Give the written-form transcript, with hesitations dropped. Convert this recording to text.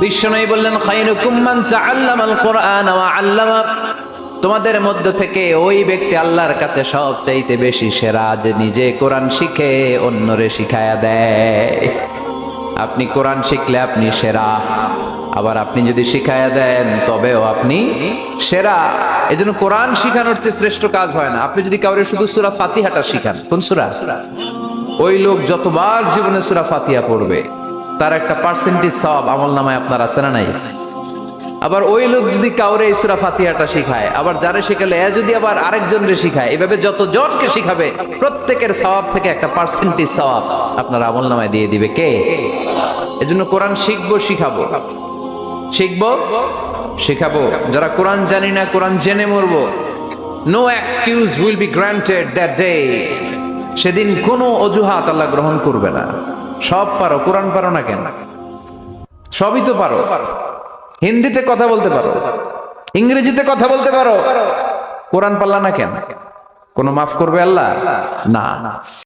বিশ্বনবী বললেন খায়রুকুম মান তাআল্লামাল কুরআন ওয়া আল্লামা, তোমাদের মধ্য থেকে ওই ব্যক্তি আল্লাহর কাছে সবচাইতে বেশি সেরা যে নিজে কোরআন শিখে অন্যরে শিখায়া দেয়। আপনি কোরআন শিখলে আপনি সেরা, আবার আপনি যদি শিখায়া দেন তবেও আপনি সেরা। এজন্য কোরআন শিখানোর চেয়ে শ্রেষ্ঠ কাজ হয় না। আপনি যদি কাউরে শুধু সূরা ফাতিহাটা শিখান, কোন সূরা, ওই লোক যতবার জীবনে সূরা ফাতিহা পড়বে তার একটা পার্সেন্টেজ সওয়াব আমলনামায় আপনার আছে না নাই? আবার ওই লোক যদি কাউরে এই সূরা ফাতিহাটা শিখায়, আবার যারে শিখালে এ যদি আবার আরেকজনরে শিখায়, এভাবে যতজনকে শিখাবে প্রত্যেকের সওয়াব থেকে একটা পার্সেন্টেজ সওয়াব আপনার আমলনামায় দিয়ে দিবে কে? এজন্য কোরআন শিখবো, শিখাবো, শিখবো, শিখাবো। যারা কোরআন জানি না, কোরআন জেনে মরবো, no excuse will be granted that day. সেদিন কোনো অজুহাত আল্লাহ গ্রহণ করবে না। সব পারো, কোরআন পারো না কেন? সবই তো পারো। হিন্দিতে কথা বলতে পারো, ইংরেজিতে কথা বলতে পারো, কোরআন পারলা না কেন? কোনো মাফ করবে আল্লাহ? না।